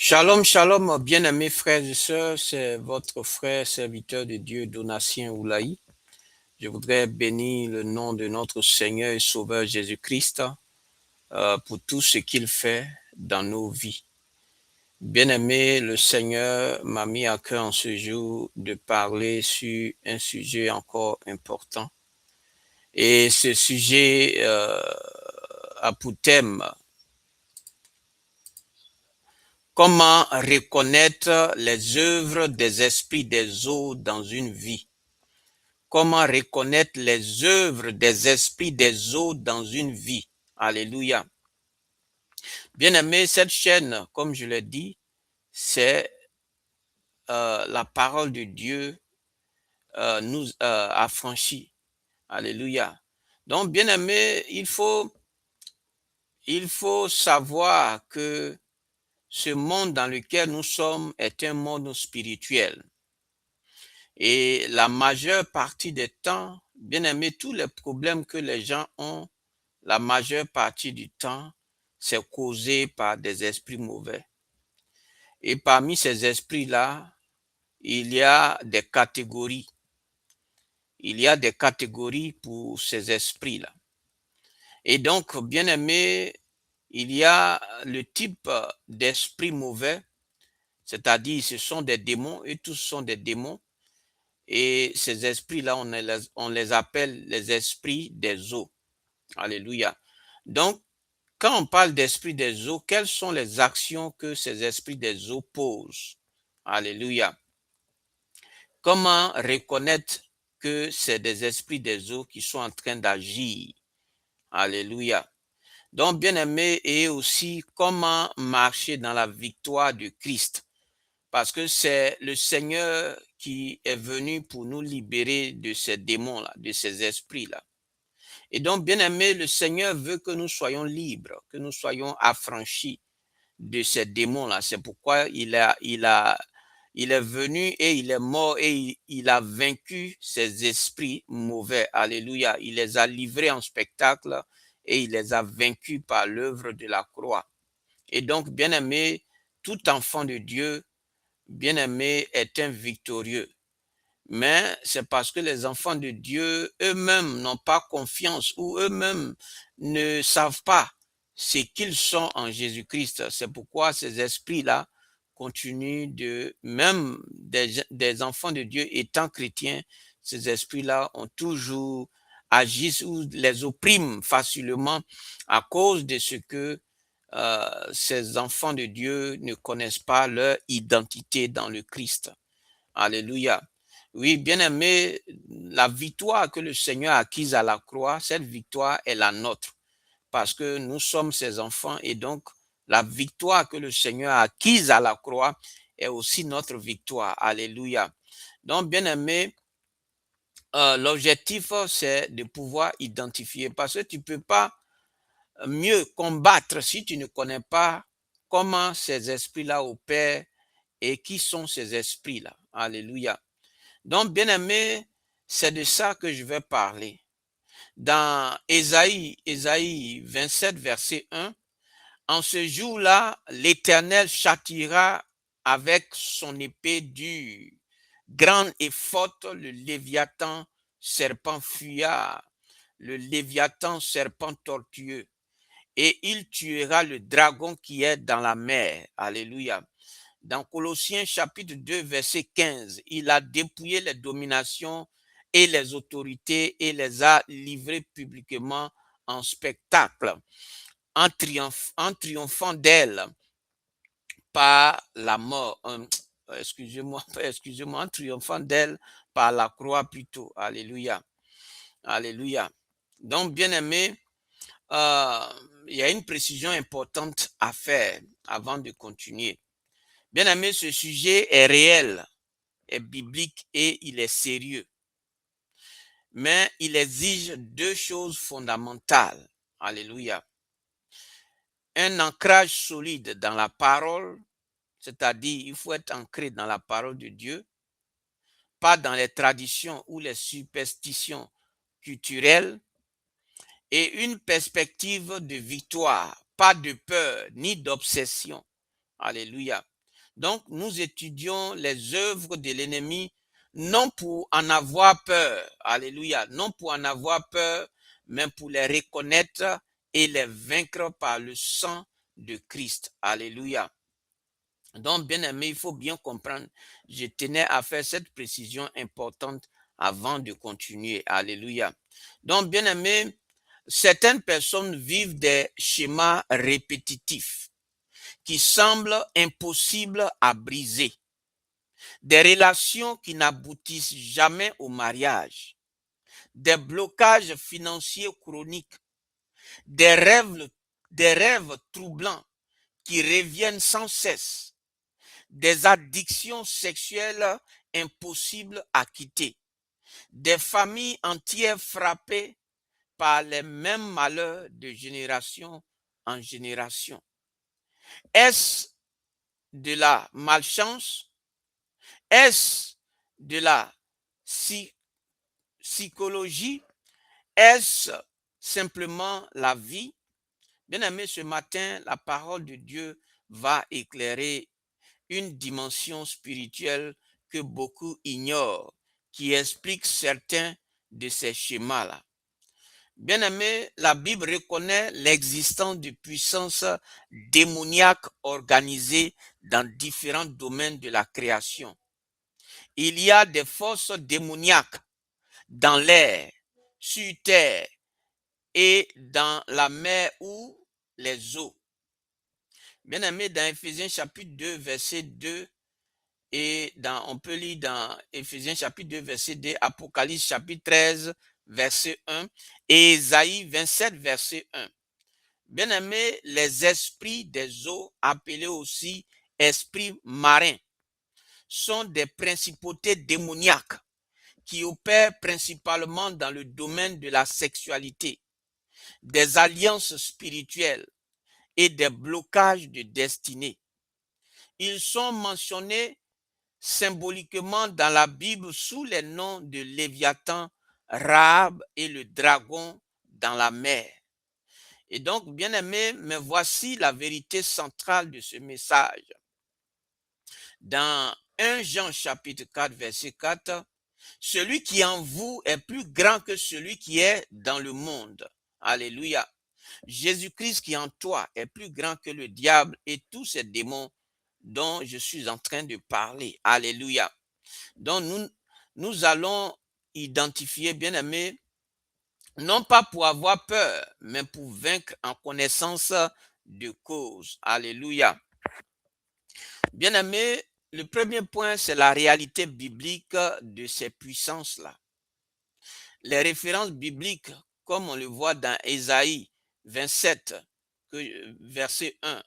Shalom, shalom, bien-aimés frères et sœurs, c'est votre frère serviteur de Dieu, Donatien Oulaï. Je voudrais bénir le nom de notre Seigneur et Sauveur Jésus-Christ pour tout ce qu'il fait dans nos vies. Bien-aimé, le Seigneur m'a mis à cœur en ce jour de parler sur un sujet encore important. Et ce sujet a pour thème comment reconnaître les œuvres des esprits des eaux dans une vie. Comment reconnaître les œuvres des esprits des eaux dans une vie. Alléluia. Bien-aimé, cette chaîne, comme je l'ai dit, c'est la parole de Dieu nous affranchit. Alléluia. Donc, bien-aimé, il faut savoir que ce monde dans lequel nous sommes est un monde spirituel. Et la majeure partie des temps, bien aimé, tous les problèmes que les gens ont, la majeure partie du temps, c'est causé par des esprits mauvais. Et parmi ces esprits-là, il y a des catégories. Il y a des catégories pour ces esprits-là. Et donc, bien aimé, il y a le type d'esprit mauvais, c'est-à-dire ce sont des démons, et tous sont des démons. Et ces esprits-là, on les appelle les esprits des eaux. Alléluia. Donc, quand on parle d'esprit des eaux, quelles sont les actions que ces esprits des eaux posent? Alléluia. Comment reconnaître que c'est des esprits des eaux qui sont en train d'agir? Alléluia. Donc, bien aimé, et aussi comment marcher dans la victoire de Christ. Parce que c'est le Seigneur qui est venu pour nous libérer de ces démons-là, de ces esprits-là. Et donc, bien aimé, le Seigneur veut que nous soyons libres, que nous soyons affranchis de ces démons-là. C'est pourquoi il est venu et il est mort et il a vaincu ces esprits mauvais. Alléluia. Il les a livrés en spectacle et il les a vaincus par l'œuvre de la croix. Et donc, bien aimé, tout enfant de Dieu, bien-aimé, est un victorieux. Mais c'est parce que les enfants de Dieu eux-mêmes n'ont pas confiance ou eux-mêmes ne savent pas ce qu'ils sont en Jésus-Christ. C'est pourquoi ces esprits-là continuent même des enfants de Dieu étant chrétiens, ces esprits-là ont toujours agi ou les oppriment facilement à cause de ce que ces enfants de Dieu ne connaissent pas leur identité dans le Christ. Alléluia. Oui, bien-aimé, la victoire que le Seigneur a acquise à la croix, cette victoire est la nôtre parce que nous sommes ses enfants et donc la victoire que le Seigneur a acquise à la croix est aussi notre victoire. Alléluia. Donc, bien-aimé, l'objectif, c'est de pouvoir identifier parce que tu ne peux pas mieux combattre si tu ne connais pas comment ces esprits-là opèrent et qui sont ces esprits-là. Alléluia. Donc, bien aimé, c'est de ça que je vais parler. Dans Ésaïe 27, verset 1, en ce jour-là, l'Éternel châtiera avec son épée dure, grande et forte, le Léviathan, serpent fuyard, le Léviathan, serpent tortueux, et il tuera le dragon qui est dans la mer. Alléluia. Dans Colossiens chapitre 2, verset 15, il a dépouillé les dominations et les autorités et les a livrées publiquement en spectacle, en triomphant d'elles par la mort. Excusez-moi, en triomphant d'elles par la croix plutôt. Alléluia. Alléluia. Donc, bien aimé, il y a une précision importante à faire avant de continuer. Bien aimé, ce sujet est réel, est biblique et il est sérieux. Mais il exige deux choses fondamentales. Alléluia. Un ancrage solide dans la parole, c'est-à-dire il faut être ancré dans la parole de Dieu, pas dans les traditions ou les superstitions culturelles, et une perspective de victoire, pas de peur ni d'obsession. Alléluia. Donc, nous étudions les œuvres de l'ennemi, non pour en avoir peur, alléluia, non pour en avoir peur, mais pour les reconnaître et les vaincre par le sang de Christ, alléluia. Donc, bien aimé, il faut bien comprendre, je tenais à faire cette précision importante avant de continuer, alléluia. Donc, bien aimé, certaines personnes vivent des schémas répétitifs qui semblent impossibles à briser, des relations qui n'aboutissent jamais au mariage, des blocages financiers chroniques, des rêves troublants qui reviennent sans cesse, des addictions sexuelles impossibles à quitter, des familles entières frappées par les mêmes malheurs de génération en génération. Est-ce de la malchance? Est-ce de la psychologie? Est-ce simplement la vie? Bien-aimé, ce matin, la parole de Dieu va éclairer une dimension spirituelle que beaucoup ignorent, qui explique certains de ces schémas-là. Bien-aimé, la Bible reconnaît l'existence de puissances démoniaques organisées dans différents domaines de la création. Il y a des forces démoniaques dans l'air, sur terre et dans la mer ou les eaux. Bien-aimé, dans Éphésiens chapitre 2, verset 2, et on peut lire dans Éphésiens chapitre 2, verset 2, Apocalypse chapitre 13, verset 1, et Ésaïe 27, verset 1. Bien-aimé, les esprits des eaux, appelés aussi esprits marins, sont des principautés démoniaques qui opèrent principalement dans le domaine de la sexualité, des alliances spirituelles et des blocages de destinée. Ils sont mentionnés symboliquement dans la Bible sous les noms de Léviathan, Rahab et le dragon dans la mer. Et donc, bien aimé, mais voici la vérité centrale de ce message. Dans 1 Jean chapitre 4, verset 4, celui qui est en vous est plus grand que celui qui est dans le monde. Alléluia. Jésus-Christ qui est en toi est plus grand que le diable et tous ces démons dont je suis en train de parler. Alléluia. Donc nous allons identifier, bien aimé, non pas pour avoir peur, mais pour vaincre en connaissance de cause. Alléluia. Bien aimé, le premier point, c'est la réalité biblique de ces puissances-là. Les références bibliques, comme on le voit dans Ésaïe 27, verset 1.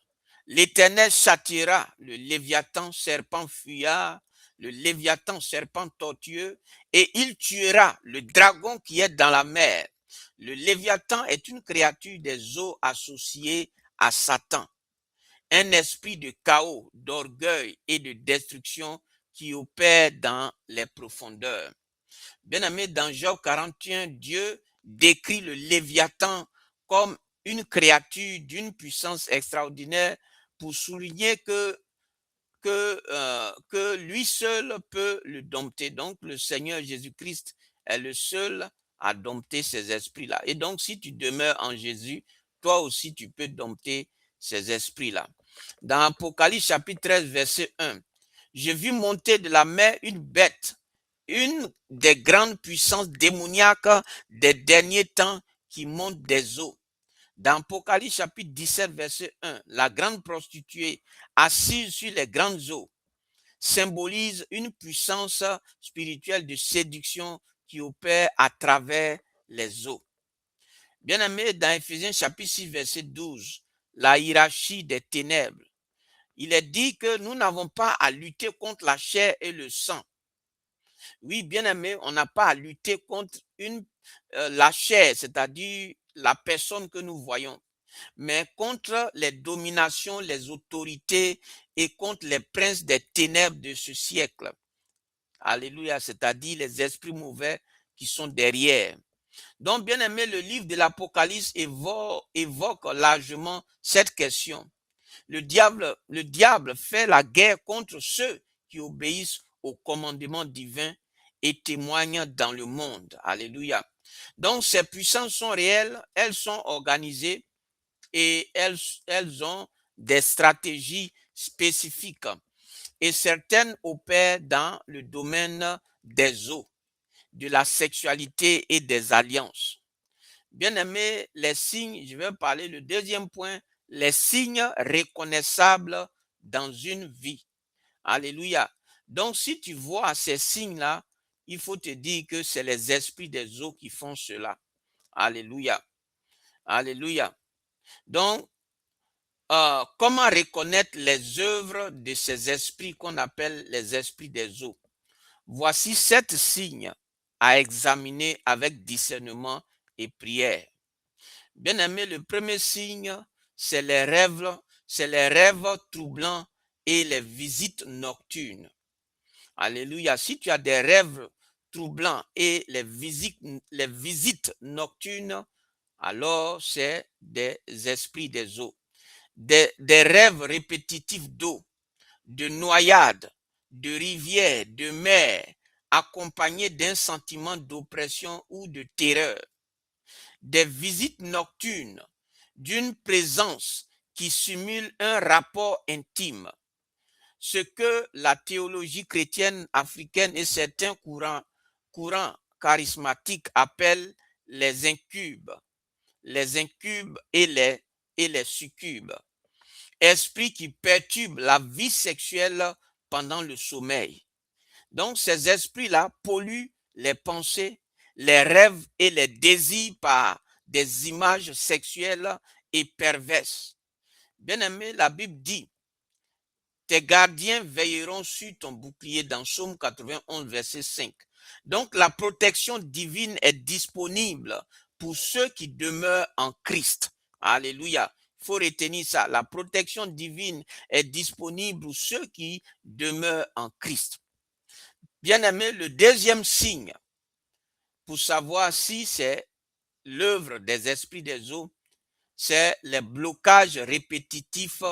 L'Éternel châtiera le Léviathan serpent fuyard, le Léviathan serpent tortueux, et il tuera le dragon qui est dans la mer. Le Léviathan est une créature des eaux associée à Satan, un esprit de chaos, d'orgueil et de destruction qui opère dans les profondeurs. Bien-aimé, dans Job 41, Dieu décrit le Léviathan comme une créature d'une puissance extraordinaire pour souligner que lui seul peut le dompter. Donc, le Seigneur Jésus-Christ est le seul à dompter ces esprits-là. Et donc, si tu demeures en Jésus, toi aussi, tu peux dompter ces esprits-là. Dans Apocalypse chapitre 13, verset 1, je vis monter de la mer une bête, une des grandes puissances démoniaques des derniers temps qui monte des eaux. Dans Apocalypse chapitre 17, verset 1, la grande prostituée assise sur les grandes eaux symbolise une puissance spirituelle de séduction qui opère à travers les eaux. Bien-aimé, dans Éphésiens chapitre 6, verset 12, la hiérarchie des ténèbres, il est dit que nous n'avons pas à lutter contre la chair et le sang. Oui, bien-aimé, on n'a pas à lutter contre la chair, c'est-à-dire la personne que nous voyons, mais contre les dominations, les autorités et contre les princes des ténèbres de ce siècle. Alléluia, c'est-à-dire les esprits mauvais qui sont derrière. Donc, bien aimé, le livre de l'Apocalypse évoque largement cette question. le diable fait la guerre contre ceux qui obéissent au commandement divin et témoignent dans le monde. Alléluia. Donc ces puissances sont réelles, elles sont organisées et elles ont des stratégies spécifiques. Et certaines opèrent dans le domaine des eaux, de la sexualité et des alliances. Bien aimé, les signes, je vais parler le deuxième point, les signes reconnaissables dans une vie. Alléluia. Donc, si tu vois ces signes-là, il faut te dire que c'est les esprits des eaux qui font cela. Alléluia. Alléluia. Donc, comment reconnaître les œuvres de ces esprits qu'on appelle les esprits des eaux? Voici 7 signes à examiner avec discernement et prière. Bien aimé, le premier signe, c'est les rêves troublants et les visites nocturnes. Alléluia. Si tu as des rêves troublants et les visites nocturnes, alors c'est des esprits des eaux. Des rêves répétitifs d'eau, de noyades, de rivières, de mer, accompagnés d'un sentiment d'oppression ou de terreur. Des visites nocturnes, d'une présence qui simule un rapport intime. Ce que la théologie chrétienne africaine et certains courants charismatiques appellent les incubes et les succubes. Esprits qui perturbent la vie sexuelle pendant le sommeil. Donc ces esprits-là polluent les pensées, les rêves et les désirs par des images sexuelles et perverses. Bien aimé, la Bible dit, tes gardiens veilleront sur ton bouclier dans Psaume 91, verset 5. Donc la protection divine est disponible pour ceux qui demeurent en Christ. Alléluia. Il faut retenir ça. La protection divine est disponible pour ceux qui demeurent en Christ. Bien aimé, le deuxième signe pour savoir si c'est l'œuvre des esprits des eaux, c'est les blocages répétitifs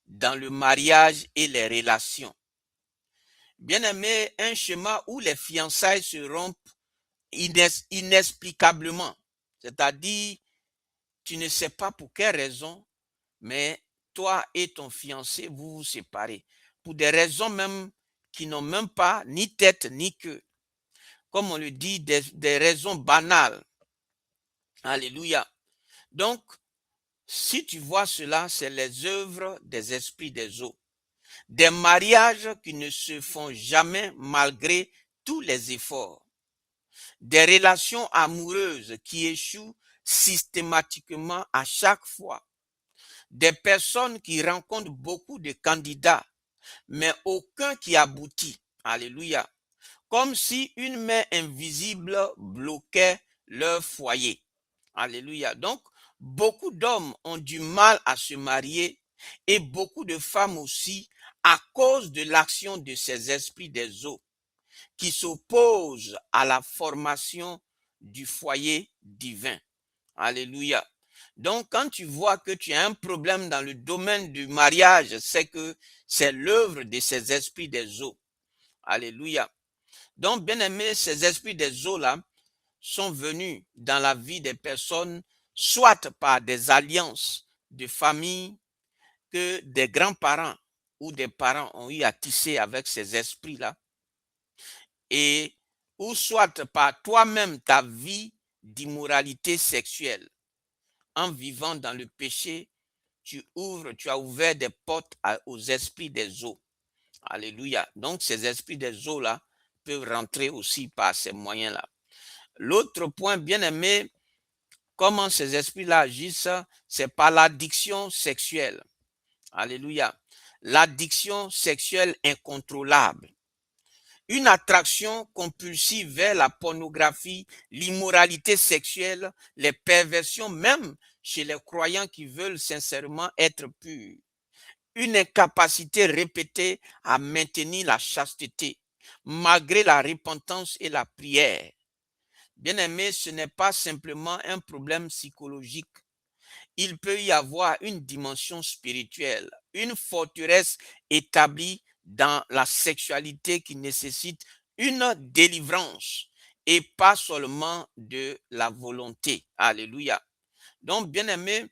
dans le mariage et les relations. Bien aimé, un schéma où les fiançailles se rompent inexplicablement, c'est-à-dire tu ne sais pas pour quelle raison, mais toi et ton fiancé, vous vous séparez pour des raisons même qui n'ont même pas ni tête ni queue. Comme on le dit, des raisons banales. Alléluia. Donc, si tu vois cela, c'est les œuvres des esprits des eaux. Des mariages qui ne se font jamais malgré tous les efforts. Des relations amoureuses qui échouent systématiquement à chaque fois. Des personnes qui rencontrent beaucoup de candidats, mais aucun qui aboutit. Alléluia. Comme si une main invisible bloquait leur foyer. Alléluia. Donc, beaucoup d'hommes ont du mal à se marier et beaucoup de femmes aussi à cause de l'action de ces esprits des eaux qui s'opposent à la formation du foyer divin. Alléluia. Donc, quand tu vois que tu as un problème dans le domaine du mariage, c'est que c'est l'œuvre de ces esprits des eaux. Alléluia. Donc, bien aimé, ces esprits des eaux-là sont venus dans la vie des personnes, soit par des alliances de famille que des grands-parents ou des parents ont eu à tisser avec ces esprits-là, et ou soit par toi-même ta vie d'immoralité sexuelle. En vivant dans le péché, tu as ouvert des portes aux esprits des eaux. Alléluia. Donc ces esprits des eaux-là peuvent rentrer aussi par ces moyens-là. L'autre point, bien aimé, comment ces esprits-là agissent, c'est par l'addiction sexuelle. Alléluia. L'addiction sexuelle incontrôlable. Une attraction compulsive vers la pornographie, l'immoralité sexuelle, les perversions même chez les croyants qui veulent sincèrement être purs. Une incapacité répétée à maintenir la chasteté, malgré la repentance et la prière. Bien-aimé, ce n'est pas simplement un problème psychologique. il peut y avoir une dimension spirituelle, une forteresse établie dans la sexualité qui nécessite une délivrance et pas seulement de la volonté. Alléluia. Donc, bien aimé,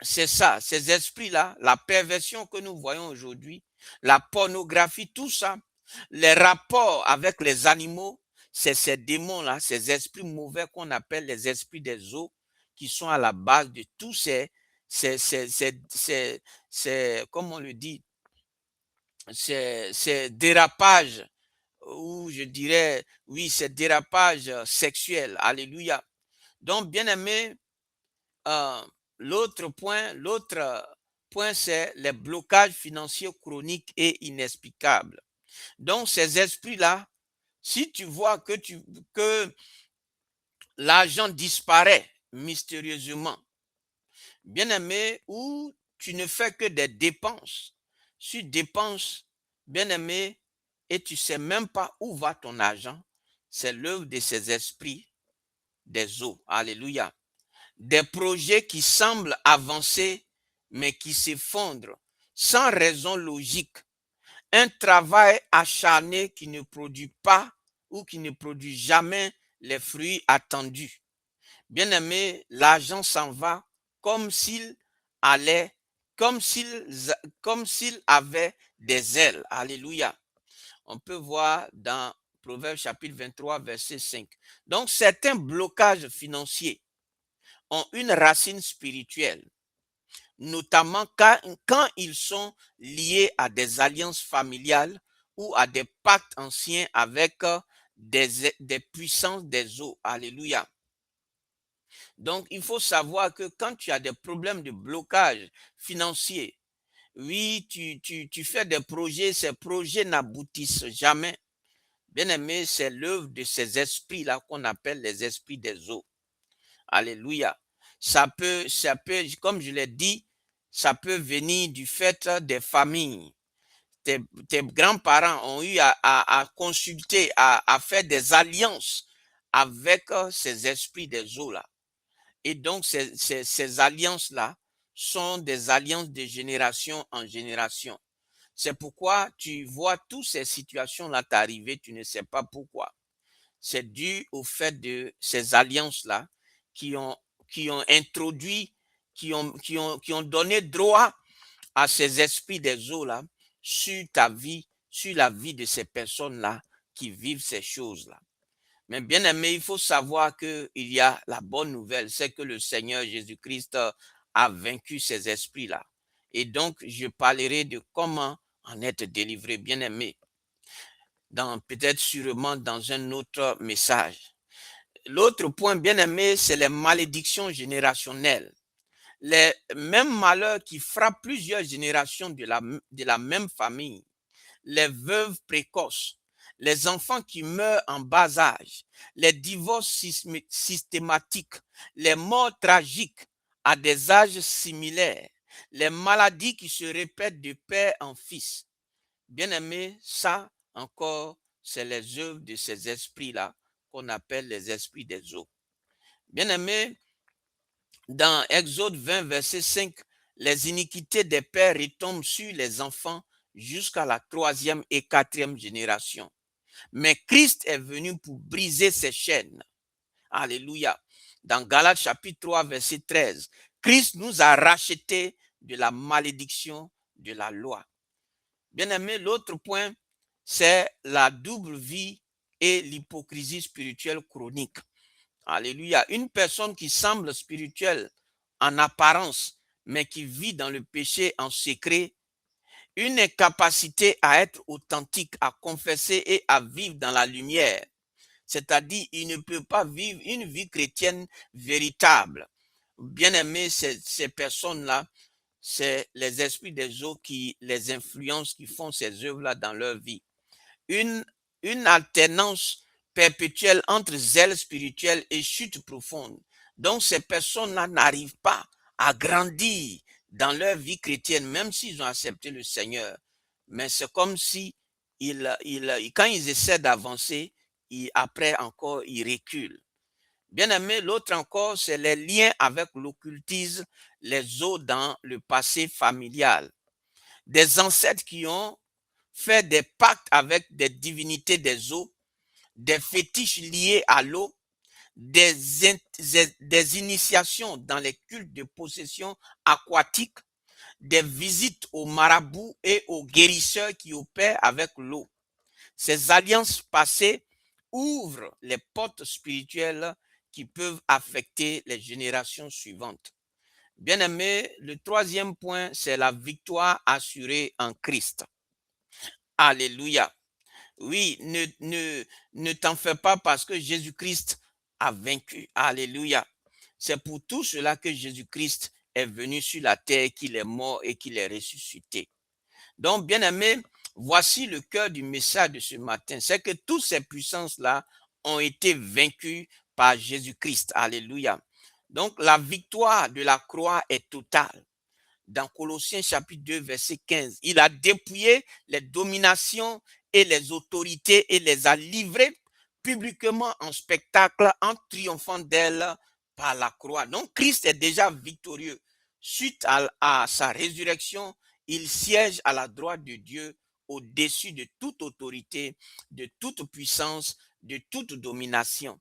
c'est ça, ces esprits-là, la perversion que nous voyons aujourd'hui, la pornographie, tout ça, les rapports avec les animaux, c'est ces démons-là, ces esprits mauvais qu'on appelle les esprits des eaux, qui sont à la base de tous comme on le dit, ces dérapages, ou je dirais, oui, ces dérapages sexuels. Alléluia. Donc, bien aimé, euh, l'autre point, c'est les blocages financiers chroniques et inexplicables. Donc, ces esprits-là, si tu vois que l'argent disparaît mystérieusement, bien aimé, ou tu ne fais que des dépenses, tu dépenses, bien aimé, et tu ne sais même pas où va ton argent, c'est l'œuvre de ces esprits des eaux. Alléluia. Des projets qui semblent avancer, mais qui s'effondrent sans raison logique. Un travail acharné qui ne produit pas ou qui ne produit jamais les fruits attendus. Bien aimé, l'argent s'en va comme s'il allait, comme s'il avait des ailes. Alléluia. On peut voir dans Proverbe chapitre 23, verset 5. Donc, certains blocages financiers ont une racine spirituelle, notamment quand ils sont liés à des alliances familiales ou à des pactes anciens avec des puissances des eaux. Alléluia. Donc, il faut savoir que quand tu as des problèmes de blocage financier, oui, tu fais des projets, ces projets n'aboutissent jamais. Bien aimé, c'est l'œuvre de ces esprits-là qu'on appelle les esprits des eaux. Alléluia. Ça peut, comme je l'ai dit, ça peut venir du fait des familles. Tes grands-parents ont eu à consulter, à faire des alliances avec ces esprits des eaux-là. Et donc, ces alliances-là sont des alliances de génération en génération. C'est pourquoi tu vois toutes ces situations-là t'arriver, tu ne sais pas pourquoi. C'est dû au fait de ces alliances-là qui ont, qui ont introduit, qui ont donné droit à ces esprits des eaux-là sur ta vie, sur la vie de ces personnes-là qui vivent ces choses-là. Mais bien aimé, il faut savoir qu'il y a la bonne nouvelle, c'est que le Seigneur Jésus-Christ a vaincu ces esprits-là. Et donc, je parlerai de comment en être délivré, bien aimé, peut-être sûrement dans un autre message. L'autre point, bien aimé, c'est les malédictions générationnelles. Les mêmes malheurs qui frappent plusieurs générations de la même famille. Les veuves précoces, les enfants qui meurent en bas âge, les divorces systématiques, les morts tragiques à des âges similaires, les maladies qui se répètent de père en fils. Bien aimé, ça encore, c'est les œuvres de ces esprits-là qu'on appelle les esprits des eaux. Bien aimé, dans Exode 20, verset 5, les iniquités des pères retombent sur les enfants jusqu'à la troisième et quatrième génération. Mais Christ est venu pour briser ces chaînes. Alléluia. Dans Galates chapitre 3, verset 13, Christ nous a rachetés de la malédiction de la loi. Bien aimé, l'autre point, c'est la double vie et l'hypocrisie spirituelle chronique. Alléluia. Une personne qui semble spirituelle en apparence, mais qui vit dans le péché en secret, une incapacité à être authentique, à confesser et à vivre dans la lumière. C'est-à-dire, il ne peut pas vivre une vie chrétienne véritable. Bien aimé, ces personnes-là, c'est les esprits des eaux qui les influencent, qui font ces œuvres-là dans leur vie. Une, une alternance perpétuelle entre zèle spirituel et chute profonde. Donc, ces personnes-là n'arrivent pas à grandir dans leur vie chrétienne, même s'ils ont accepté le Seigneur. Mais c'est comme si quand ils essaient d'avancer, après encore, ils reculent. Bien aimé, l'autre encore, c'est les liens avec l'occultisme, les eaux dans le passé familial. Des ancêtres qui ont fait des pactes avec des divinités des eaux, des fétiches liés à l'eau, des initiations dans les cultes de possession aquatique, des visites aux marabouts et aux guérisseurs qui opèrent avec l'eau. Ces alliances passées ouvrent les portes spirituelles qui peuvent affecter les générations suivantes. Bien aimé, le troisième point, c'est la victoire assurée en Christ. Alléluia. Oui, ne t'en fais pas parce que Jésus-Christ a vaincu. Alléluia. C'est pour tout cela que Jésus-Christ est venu sur la terre, qu'il est mort et qu'il est ressuscité. Donc, bien aimé, voici le cœur du message de ce matin. C'est que toutes ces puissances-là ont été vaincues par Jésus-Christ. Alléluia. Donc, la victoire de la croix est totale. Dans Colossiens chapitre 2, verset 15, il a dépouillé les dominations et les autorités et les a livrées publiquement en spectacle en triomphant d'elles par la croix. Donc, Christ est déjà victorieux. Suite à sa résurrection, il siège à la droite de Dieu au-dessus de toute autorité, de toute puissance, de toute domination.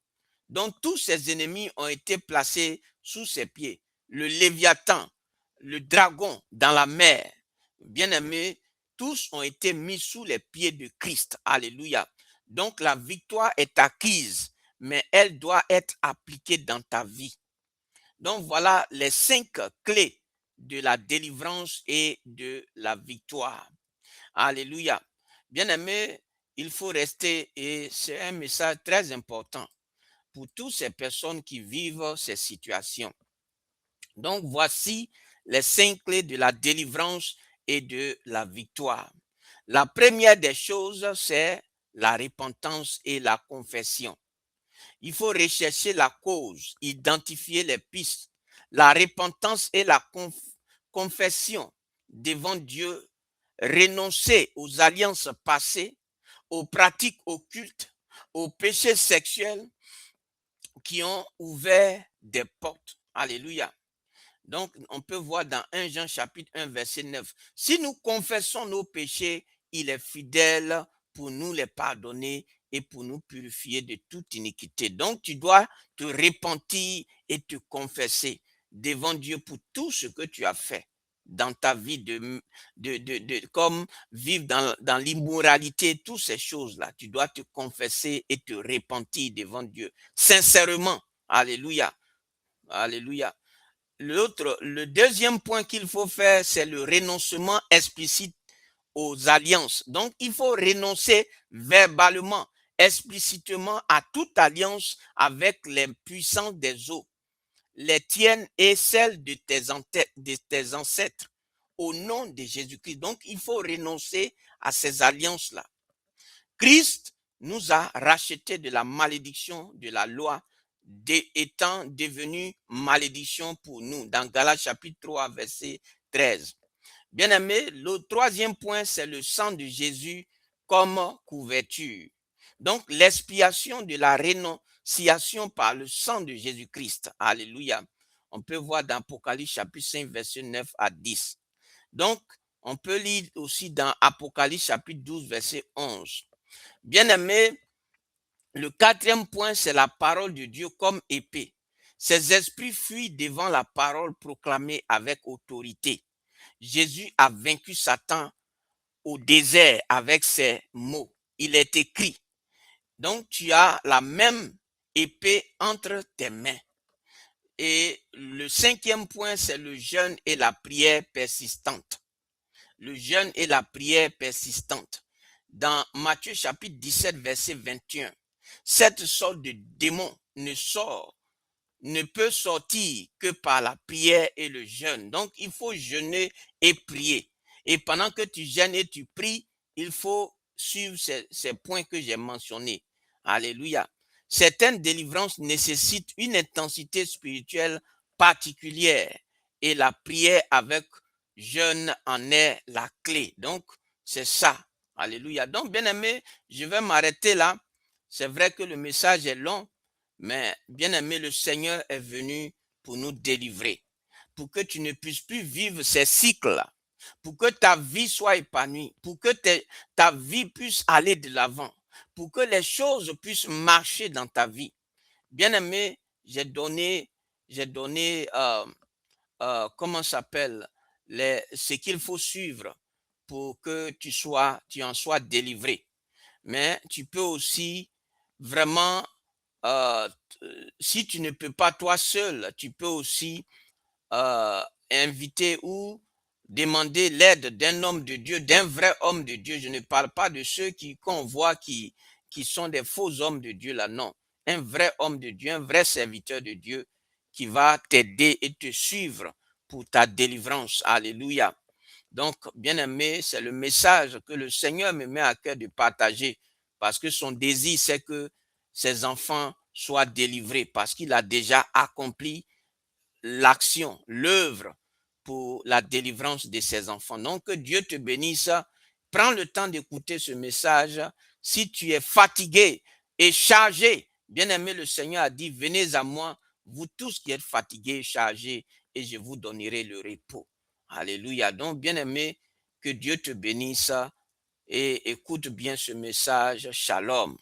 Donc, tous ses ennemis ont été placés sous ses pieds. Le Léviathan, le dragon dans la mer, bien-aimés, tous ont été mis sous les pieds de Christ. Alléluia. Donc, la victoire est acquise, mais elle doit être appliquée dans ta vie. Donc, voilà les 5 clés de la délivrance et de la victoire. Alléluia. Bien-aimés, il faut rester, et c'est un message très important pour toutes ces personnes qui vivent ces situations. Donc, voici les 5 clés de la délivrance et de la victoire. La première des choses, c'est la repentance et la confession. Il faut rechercher la cause, identifier les pistes. La repentance et la confession devant Dieu, renoncer aux alliances passées, aux pratiques occultes, aux péchés sexuels qui ont ouvert des portes. Alléluia. Donc, on peut voir dans 1 Jean chapitre 1, verset 9. Si nous confessons nos péchés, il est fidèle pour nous les pardonner et pour nous purifier de toute iniquité. Donc, tu dois te repentir et te confesser devant Dieu pour tout ce que tu as fait dans ta vie, comme vivre dans l'immoralité, toutes ces choses-là. Tu dois te confesser et te repentir devant Dieu, sincèrement. Alléluia. Alléluia. Le deuxième point qu'il faut faire, c'est le renoncement explicite aux alliances. Donc, il faut renoncer verbalement, explicitement à toute alliance avec les puissances des eaux, les tiennes et celles de tes ancêtres, au nom de Jésus-Christ. Donc, il faut renoncer à ces alliances-là. Christ nous a rachetés de la malédiction de la loi, étant devenu malédiction pour nous, dans Galates chapitre 3, verset 13. Bien-aimé, le troisième point, c'est le sang de Jésus comme couverture. Donc, l'expiation de la rénonciation par le sang de Jésus-Christ. Alléluia. On peut voir dans Apocalypse chapitre 5, verset 9 à 10. Donc, on peut lire aussi dans Apocalypse chapitre 12, verset 11. Bien-aimé, le quatrième point, c'est la parole de Dieu comme épée. Ces esprits fuient devant la parole proclamée avec autorité. Jésus a vaincu Satan au désert avec ses mots. Il est écrit. Donc, tu as la même épée entre tes mains. Et le cinquième point, c'est le jeûne et la prière persistante. Le jeûne et la prière persistante. Dans Matthieu chapitre 17, verset 21, cette sorte de démon ne peut sortir que par la prière et le jeûne. Donc, il faut jeûner et prier. Et pendant que tu jeûnes et tu pries, il faut suivre ces points que j'ai mentionnés. Alléluia. Certaines délivrances nécessitent une intensité spirituelle particulière et la prière avec jeûne en est la clé. Donc, c'est ça. Alléluia. Donc, bien aimé, je vais m'arrêter là. C'est vrai que le message est long, Mais bien aimé, le Seigneur est venu pour nous délivrer, pour que tu ne puisses plus vivre ces cycles-là, pour que ta vie soit épanouie, pour que ta vie puisse aller de l'avant, pour que les choses puissent marcher dans ta vie. Bien aimé, j'ai donné, comment ça s'appelle, ce qu'il faut suivre pour que tu en sois délivré. Mais tu peux aussi vraiment, euh, si tu ne peux pas toi seul, tu peux aussi euh, inviter ou demander l'aide d'un homme de Dieu, d'un vrai homme de Dieu. Je ne parle pas de ceux qu'on voit qui sont des faux hommes de Dieu là, non. Un vrai homme de Dieu, un vrai serviteur de Dieu qui va t'aider et te suivre pour ta délivrance. Alléluia. Donc, bien aimé, c'est le message que le Seigneur me met à cœur de partager parce que son désir, c'est que ses enfants soient délivrés parce qu'il a déjà accompli l'action, l'œuvre pour la délivrance de ses enfants. Donc, que Dieu te bénisse. Prends le temps d'écouter ce message. Si tu es fatigué et chargé, bien aimé, le Seigneur a dit, venez à moi, vous tous qui êtes fatigués et chargés, et je vous donnerai le repos. Alléluia. Donc, bien aimé, que Dieu te bénisse et écoute bien ce message. Shalom.